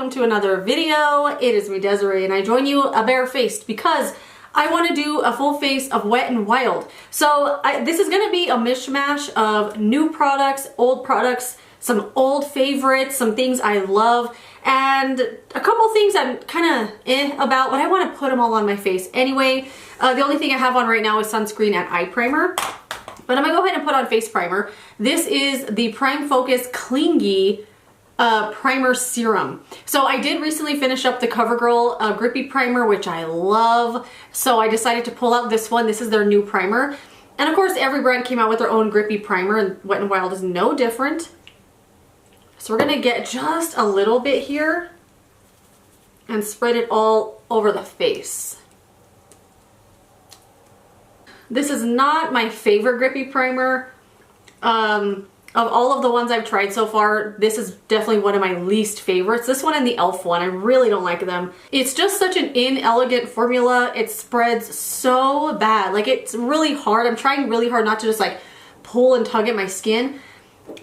welcome to another video. It is me, Desiree, and I join you bare-faced because I want to do a full face of Wet n Wild. So this is going to be a mishmash of new products, old products, some old favorites, some things I love, and a couple things I'm kind of about, but I want to put them all on my face anyway. The only thing I have on right now is sunscreen and eye primer, but I'm going to go ahead and put on face primer. This is the Prime Focus Clingy primer serum. So I did recently finish up the CoverGirl grippy primer, which I love. So I decided to pull out this one. This is their new primer. And of course, every brand came out with their own grippy primer, and Wet n Wild is no different. So we're gonna get just a little bit here and spread it all over the face. This is not my favorite grippy primer. Of all of the ones I've tried so far, this is definitely one of my least favorites. This one and the e.l.f. one, I really don't like them. It's just such an inelegant formula. It spreads so bad. Like, it's really hard. I'm trying really hard not to just like pull and tug at my skin.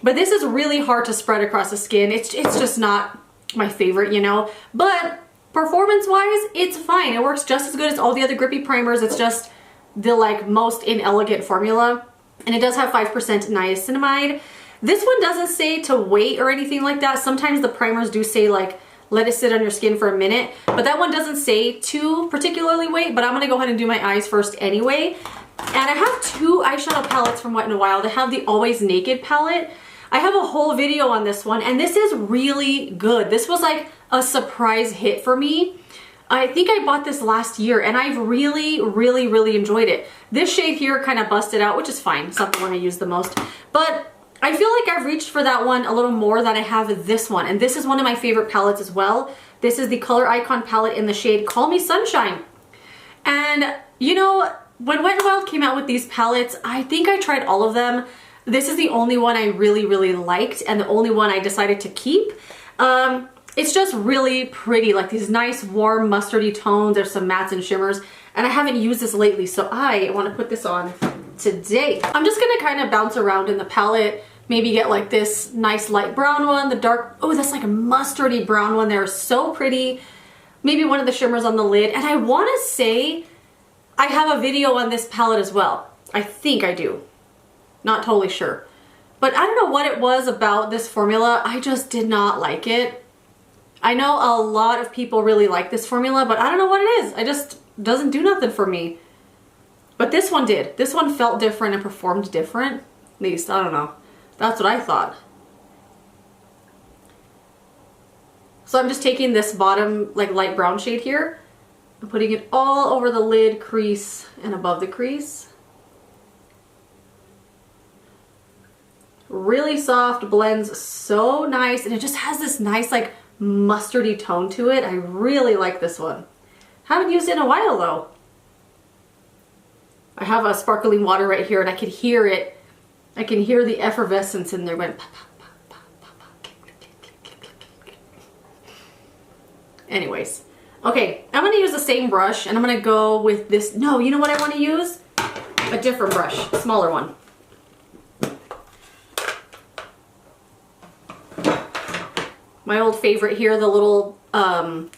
But this is really hard to spread across the skin. It's just not my favorite, you know. But performance-wise, it's fine. It works just as good as all the other grippy primers. It's just the like most inelegant formula. And it does have 5% niacinamide. This one doesn't say to wait or anything like that. Sometimes the primers do say like, let it sit on your skin for a minute, but that one doesn't say to particularly wait, but I'm gonna go ahead and do my eyes first anyway. And I have two eyeshadow palettes from Wet n Wild. I have the Always Naked palette. I have a whole video on this one, and this is really good. This was like a surprise hit for me. I think I bought this last year, and I've really enjoyed it. This shade here kind of busted out, which is fine. It's not the one I use the most, but I feel like I've reached for that one a little more than I have this one, and this is one of my favorite palettes as well. This is the Color Icon palette in the shade Call Me Sunshine. And you know, when Wet n Wild came out with these palettes, I think I tried all of them. This is the only one I really liked, and the only one I decided to keep. It's just really pretty, like these nice warm mustardy tones. There's some mattes and shimmers, and I haven't used this lately, so I want to put this on today. I'm just gonna kind of bounce around in the palette, maybe get like this nice light brown one, the dark, oh, that's like a mustardy brown one. They're so pretty. Maybe one of the shimmers on the lid, and I want to say I have a video on this palette as well. I think I do. Not totally sure. But I don't know what it was about this formula. I just did not like it. I know a lot of people really like this formula, but I don't know what it is. It just doesn't do nothing for me. But this one did. This one felt different and performed different. At least, I don't know. That's what I thought. So I'm just taking this bottom, like light brown shade here, and putting it all over the lid crease and above the crease. Really soft, blends so nice, and it just has this nice like mustardy tone to it. I really like this one. Haven't used it in a while though. I have a sparkling water right here, and I can hear it. I can hear the effervescence in there. Went. Anyways, okay, I'm gonna use the same brush, and I'm gonna go with this. No, you know what I want to use? A different brush, a smaller one. My old favorite here, the little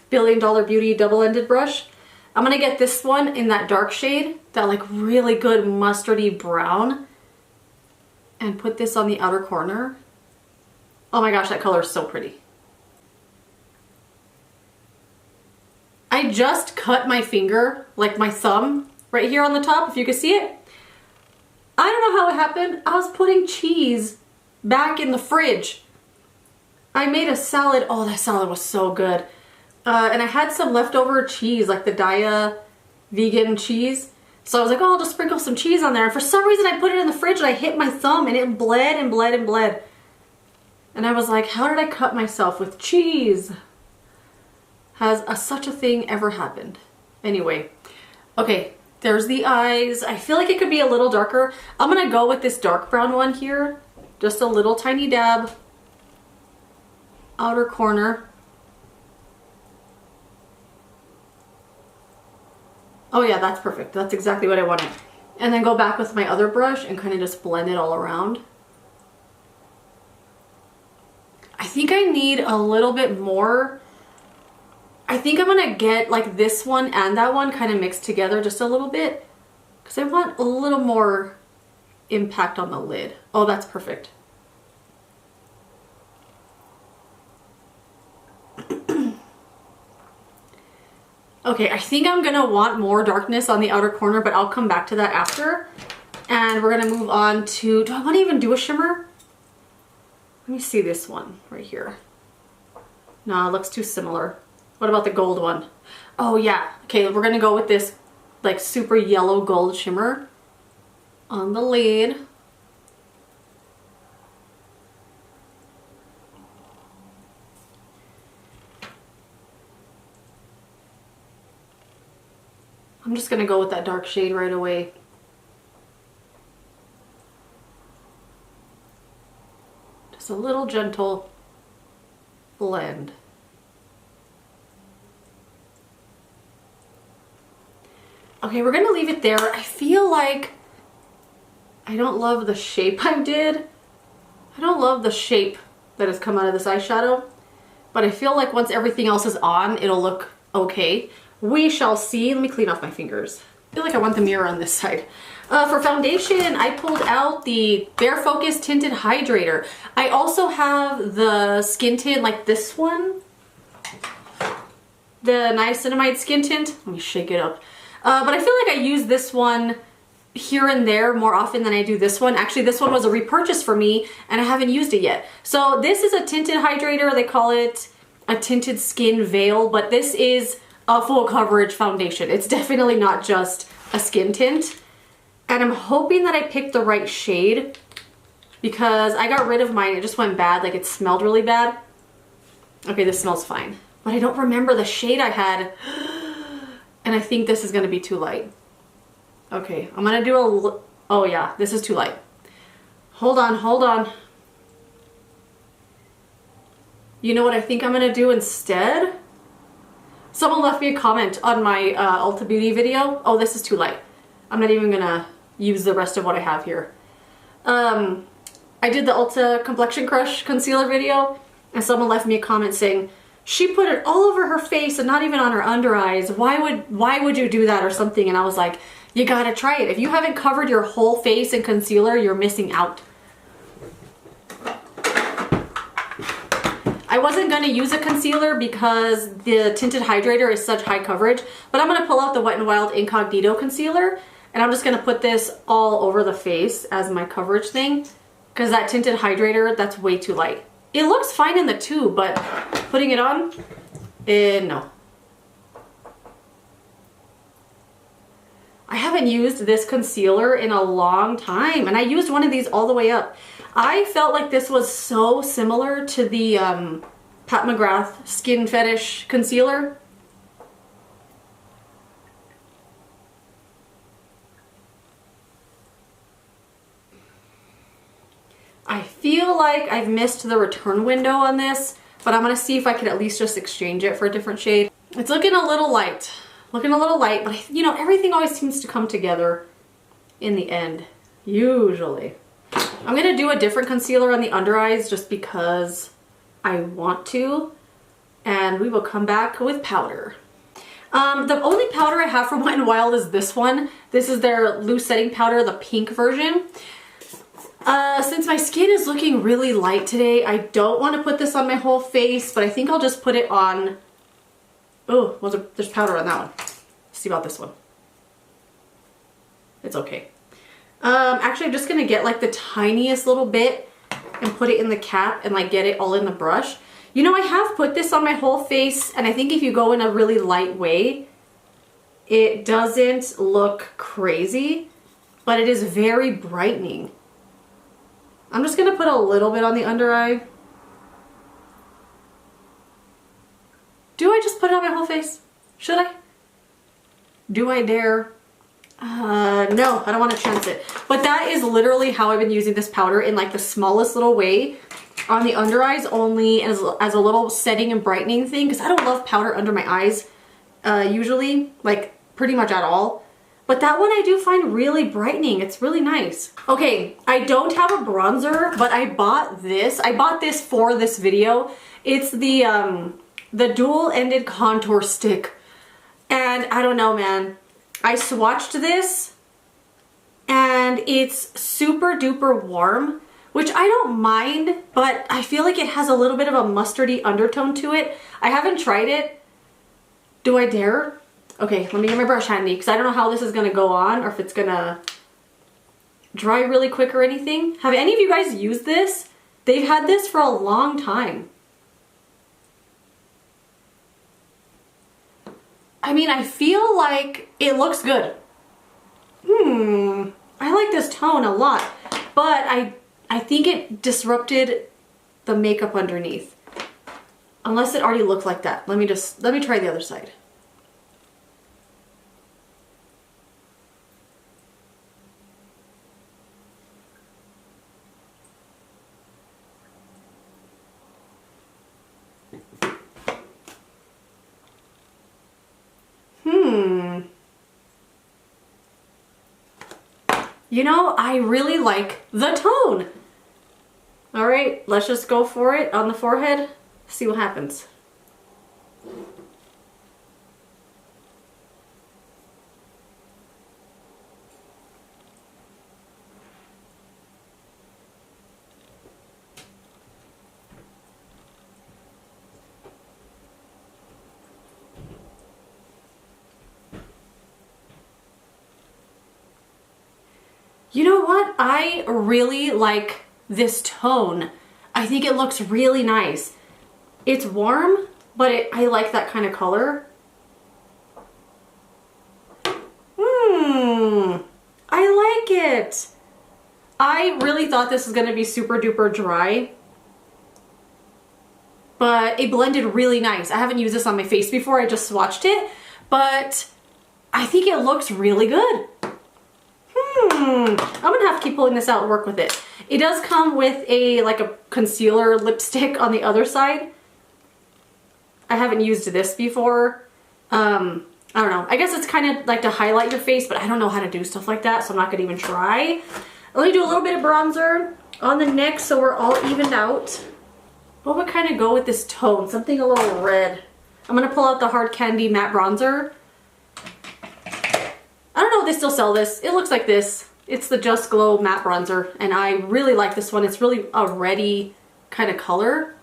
Billion Dollar Beauty double-ended brush. I'm gonna get this one in that dark shade, that like really good mustardy brown, and put this on the outer corner. Oh my gosh, that color is so pretty. I just cut my finger, like my thumb, right here on the top, if you can see it. I don't know how it happened. I was putting cheese back in the fridge. I made a salad. Oh, that salad was so good. And I had some leftover cheese, like the Daiya vegan cheese. So I was like, oh, I'll just sprinkle some cheese on there. And for some reason, I put it in the fridge, and I hit my thumb, and it bled and bled and bled. And I was like, how did I cut myself with cheese? Has such a thing ever happened? Anyway, okay, there's the eyes. I feel like it could be a little darker. I'm gonna go with this dark brown one here. Just a little tiny dab. Outer corner. Oh yeah, that's perfect. That's exactly what I wanted. And then go back with my other brush and kind of just blend it all around. I think I need a little bit more I think I'm gonna get like this one and that one kind of mixed together just a little bit because I want a little more impact on the lid. Oh, that's perfect. Okay, I think I'm gonna want more darkness on the outer corner, but I'll come back to that after. And we're gonna move on to, do I wanna even do a shimmer? Let me see this one right here. No, it looks too similar. What about the gold one? Oh yeah, okay, we're gonna go with this like super yellow gold shimmer on the lid. I'm just gonna go with that dark shade right away. Just a little gentle blend. Okay, we're gonna leave it there. I feel like I don't love the shape I did. I don't love the shape that has come out of this eyeshadow, but I feel like once everything else is on, it'll look okay. We shall see. Let me clean off my fingers. I feel like I want the mirror on this side. For foundation, I pulled out the Bare Focus Tinted Hydrator. I also have the skin tint like this one. The Niacinamide skin tint. Let me shake it up. But I feel like I use this one here and there more often than I do this one. Actually, this one was a repurchase for me and I haven't used it yet. So this is a tinted hydrator. They call it a tinted skin veil, but this is a full coverage foundation. It's definitely not just a skin tint. And I'm hoping that I picked the right shade because I got rid of mine. It just went bad. Like it smelled really bad. Okay, this smells fine. But I don't remember the shade I had. And I think this is gonna be too light. Okay, I'm gonna do a, oh yeah, this is too light. Hold on, hold on. You know what I think I'm gonna do instead? Someone left me a comment on my Ulta Beauty video. Oh, this is too light. I'm not even gonna use the rest of what I have here. I did the Ulta Complexion Crush concealer video, and someone left me a comment saying, she put it all over her face and not even on her under eyes. Why would you do that or something? And I was like, you gotta try it. If you haven't covered your whole face in concealer, you're missing out. I wasn't gonna use a concealer because the tinted hydrator is such high coverage, but I'm gonna pull out the Wet n Wild Incognito concealer and I'm just gonna put this all over the face as my coverage thing because that tinted hydrator, that's way too light. It looks fine in the tube, but putting it on, no. I haven't used this concealer in a long time, and I used one of these all the way up. I felt like this was so similar to the Pat McGrath Skin Fetish concealer. I feel like I've missed the return window on this, but I'm gonna see if I can at least just exchange it for a different shade. It's looking a little light. Looking a little light, but you know, everything always seems to come together in the end, usually. I'm gonna do a different concealer on the under eyes just because I want to, and we will come back with powder. The only powder I have from Wet n Wild is this one. This is their loose setting powder, the pink version. Since my skin is looking really light today, I don't want to put this on my whole face, but I think I'll just put it on. Oh, well, there's powder on that one. Let's see about this one. It's okay. Actually, I'm just gonna get like the tiniest little bit and put it in the cap and like get it all in the brush. You know, I have put this on my whole face, and I think if you go in a really light way, it doesn't look crazy, but it is very brightening. I'm just gonna put a little bit on the under eye. Do I just put it on my whole face? Should I? Do I dare? No, I don't want to chance it. But that is literally how I've been using this powder, in like the smallest little way on the under eyes, only as a little setting and brightening thing, because I don't love powder under my eyes usually, like pretty much at all. But that one I do find really brightening. It's really nice. Okay, I don't have a bronzer, but I bought this. I bought this for this video. It's the the dual-ended contour stick. And I don't know, man. I swatched this and it's super duper warm, which I don't mind, but I feel like it has a little bit of a mustardy undertone to it. I haven't tried it. Do I dare? Okay, let me get my brush handy because I don't know how this is gonna go on or if it's gonna dry really quick or anything. Have any of you guys used this? They've had this for a long time. I mean, I feel like it looks good. I like this tone a lot, but I think it disrupted the makeup underneath. Unless it already looked like that. Let me try the other side. You know, I really like the tone. All right, let's just go for it on the forehead. See what happens. You know what? I really like this tone. I think it looks really nice. It's warm, but I like that kind of color. I like it. I really thought this was gonna be super duper dry, but it blended really nice. I haven't used this on my face before, I just swatched it, but I think it looks really good. I'm gonna have to keep pulling this out and work with it. It does come with like a concealer lipstick on the other side. I haven't used this before. I don't know. I guess it's kind of like to highlight your face, but I don't know how to do stuff like that, so I'm not gonna even try. Let me do a little bit of bronzer on the neck so we're all evened out. What would kind of go with this tone? Something a little red. I'm gonna pull out the Hard Candy Matte Bronzer. I don't know if they still sell this. It looks like this. It's the Just Glow Matte Bronzer, and I really like this one. It's really a reddy kind of color.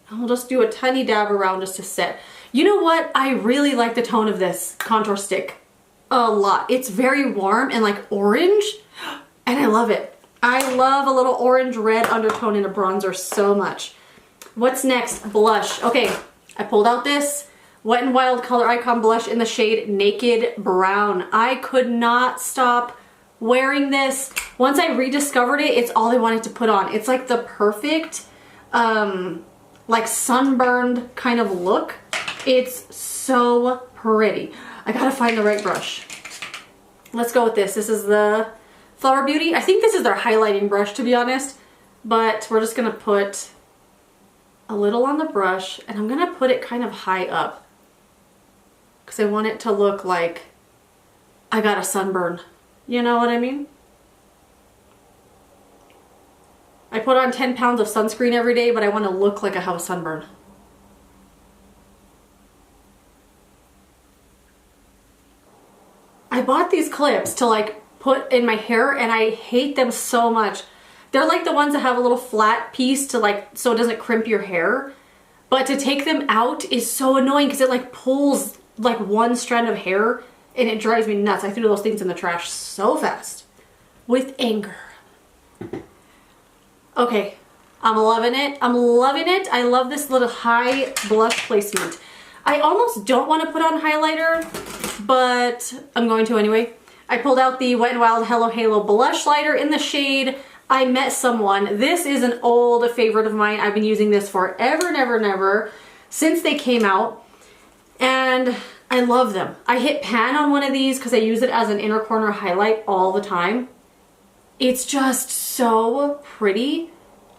I'll just do a tiny dab around just to set. You know what? I really like the tone of this contour stick a lot. It's very warm and like orange, and I love it. I love a little orange red undertone in a bronzer so much. What's next? Blush. Okay, I pulled out this Wet n Wild Color Icon blush in the shade Naked Brown. I could not stop wearing this. Once I rediscovered it, it's all I wanted to put on. It's like the perfect, like sunburned kind of look. It's so pretty. I gotta find the right brush. Let's go with this. This is the Flower Beauty. I think this is their highlighting brush, to be honest, but we're just gonna put a little on the brush, and I'm gonna put it kind of high up because I want it to look like I got a sunburn. You know what I mean? I put on 10 pounds of sunscreen every day, but I want to look like I have a sunburn. I bought these clips to like put in my hair, and I hate them so much. They're like the ones that have a little flat piece to like, so it doesn't crimp your hair. But to take them out is so annoying because it like pulls like one strand of hair, and it drives me nuts. I threw those things in the trash so fast with anger. Okay, I'm loving it. I'm loving it. I love this little high blush placement. I almost don't want to put on highlighter, but I'm going to anyway. I pulled out the Wet n Wild Hello Halo blush lighter in the shade I Met Someone. This is an old favorite of mine. I've been using this forever and ever and ever since they came out, and I love them. I hit pan on one of these because I use it as an inner corner highlight all the time. It's just so pretty.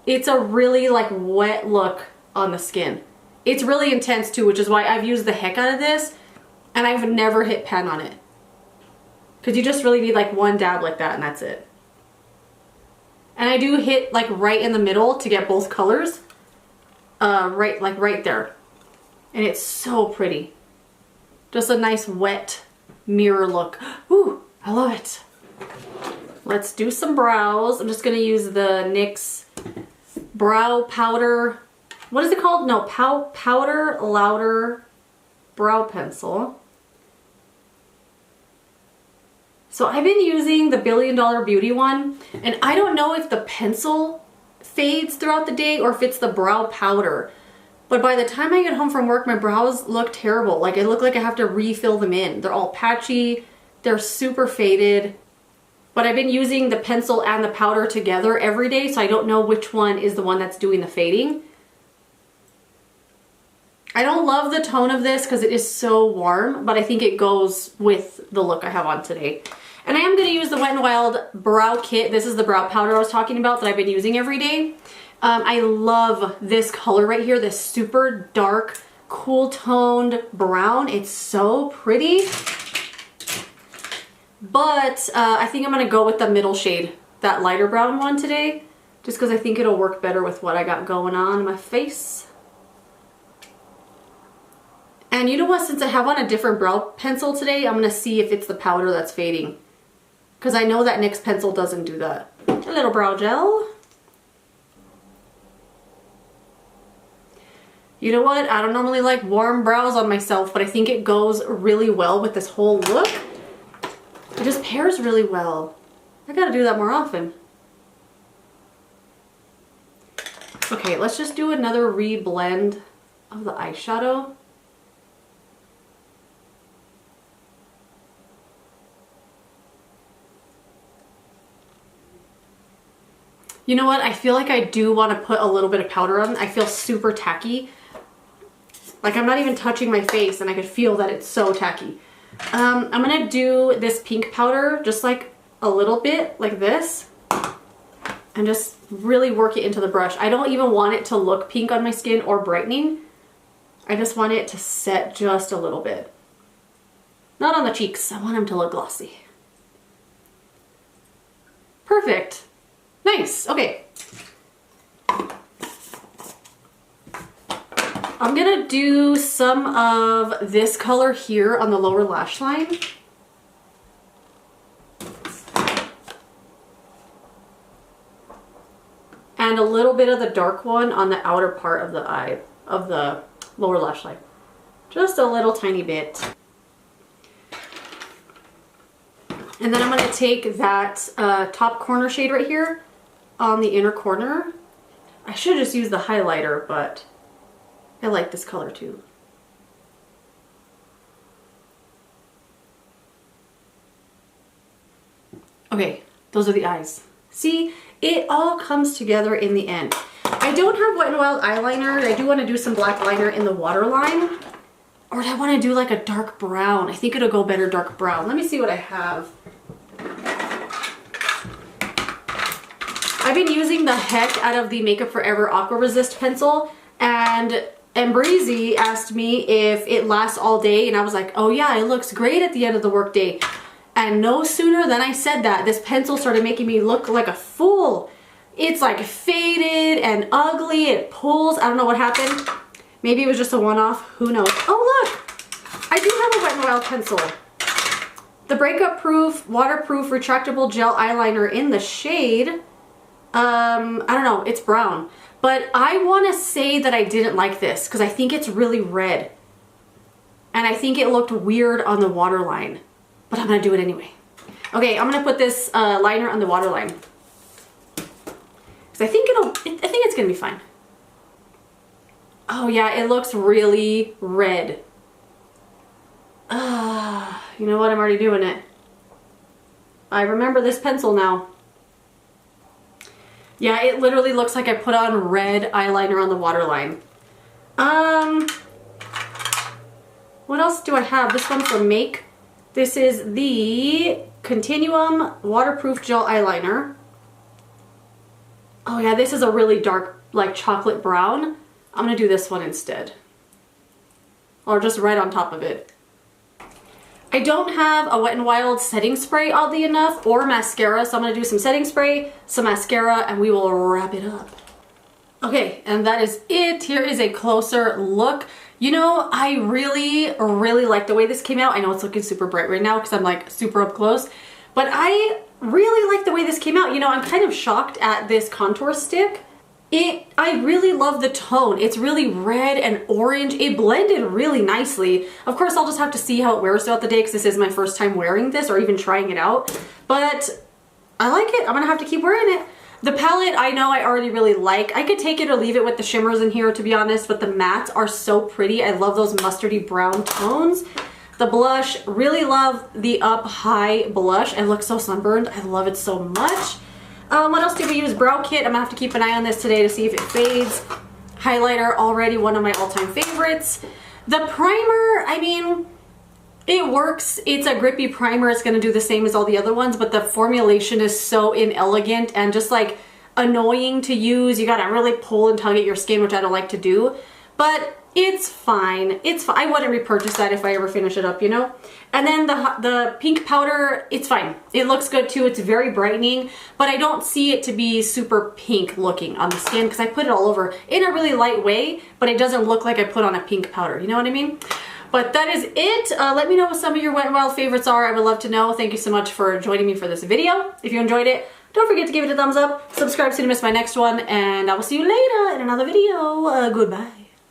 It's a really like wet look on the skin. It's really intense too, which is why I've used the heck out of this, and I've never hit pan on it. Because you just really need like one dab like that, and that's it. And I do hit like right in the middle to get both colors. Right there. And it's so pretty. Just a nice wet mirror look. Ooh, I love it. Let's do some brows. I'm just gonna use the NYX brow powder. What is it called? No, powder louder brow pencil. So I've been using the Billion Dollar Beauty one, and I don't know if the pencil fades throughout the day or if it's the brow powder. But by the time I get home from work, my brows look terrible. Like, it look like I have to refill them in. They're all patchy, they're super faded. But I've been using the pencil and the powder together every day, so I don't know which one is the one that's doing the fading. I don't love the tone of this because it is so warm, but I think it goes with the look I have on today. And I am going to use the Wet n Wild Brow Kit. This is the brow powder I was talking about that I've been using every day. I love this color right here, this super dark, cool toned brown. It's so pretty. But I think I'm going to go with the middle shade, that lighter brown one today, just because I think it'll work better with what I got going on in my face. And you know what, since I have on a different brow pencil today, I'm going to see if it's the powder that's fading. Because I know that NYX pencil doesn't do that. A little brow gel. You know what, I don't normally like warm brows on myself, but I think it goes really well with this whole look. It just pairs really well. I gotta do that more often. Okay, let's just do another reblend of the eyeshadow. You know what? I feel like I do want to put a little bit of powder on. I feel super tacky. Like, I'm not even touching my face and I could feel that it's so tacky. I'm going to do this pink powder just like a little bit like this and just really work it into the brush. I don't even want it to look pink on my skin or brightening. I just want it to set just a little bit. Not on the cheeks. I want them to look glossy. Perfect. Nice. Okay. I'm gonna do some of this color here on the lower lash line. And a little bit of the dark one on the outer part of the eye, of the lower lash line. Just a little tiny bit. And then I'm gonna take that top corner shade right here on the inner corner. I should just use the highlighter, but I like this color too. Okay, those are the eyes. See, it all comes together in the end. I don't have Wet n Wild eyeliner. I do want to do some black liner in the waterline. Or I want to do like a dark brown. I think it'll go better dark brown. Let me see what I have. I've been using the heck out of the Makeup Forever Aqua Resist pencil, and Breezy asked me if it lasts all day, and I was like, oh yeah, it looks great at the end of the workday. And no sooner than I said that, this pencil started making me look like a fool. It's like faded and ugly, it pulls, I don't know what happened. Maybe it was just a one-off, who knows. Oh look, I do have a Wet n Wild pencil. The Breakup Proof, Waterproof, Retractable Gel Eyeliner in the shade, I don't know, it's brown. But I want to say that I didn't like this because I think it's really red. And I think it looked weird on the waterline. But I'm going to do it anyway. Okay, I'm going to put this liner on the waterline. Because I think it's going to be fine. Oh yeah, it looks really red. You know what? I'm already doing it. I remember this pencil now. Yeah, it literally looks like I put on red eyeliner on the waterline. What else do I have? This one's from Make. This is the Continuum Waterproof Gel Eyeliner. Oh yeah, this is a really dark, like chocolate brown. I'm gonna do this one instead. Or just right on top of it. I don't have a Wet n Wild setting spray, oddly enough, or mascara, so I'm going to do some setting spray, some mascara, and we will wrap it up. Okay, and that is it. Here is a closer look. You know, I really, really like the way this came out. I know it's looking super bright right now because I'm like super up close, but I really like the way this came out. You know, I'm kind of shocked at this contour stick. I really love the tone. It's really red and orange. It blended really nicely. Of course, I'll just have to see how it wears throughout the day because this is my first time wearing this or even trying it out, but I like it. I'm gonna have to keep wearing it. The palette, I know I already really like. I could take it or leave it with the shimmers in here, to be honest, but the mattes are so pretty. I love those mustardy brown tones. The blush, really love the Up High blush. I look so sunburned. I love it so much. What else did we use? Brow kit. I'm gonna have to keep an eye on this today to see if it fades. Highlighter, already one of my all-time favorites. The primer, I mean, it works. It's a grippy primer. It's going to do the same as all the other ones, but the formulation is so inelegant and just like annoying to use. You got to really pull and tug at your skin, which I don't like to do, but it's fine. It's fine. I wouldn't repurchase that if I ever finish it up, you know? And then the pink powder, it's fine. It looks good too. It's very brightening, but I don't see it to be super pink looking on the skin because I put it all over in a really light way, but it doesn't look like I put on a pink powder. You know what I mean? But that is it. Let me know what some of your Wet n Wild favorites are. I would love to know. Thank you so much for joining me for this video. If you enjoyed it, don't forget to give it a thumbs up, subscribe so you don't miss my next one, and I will see you later in another video. Goodbye.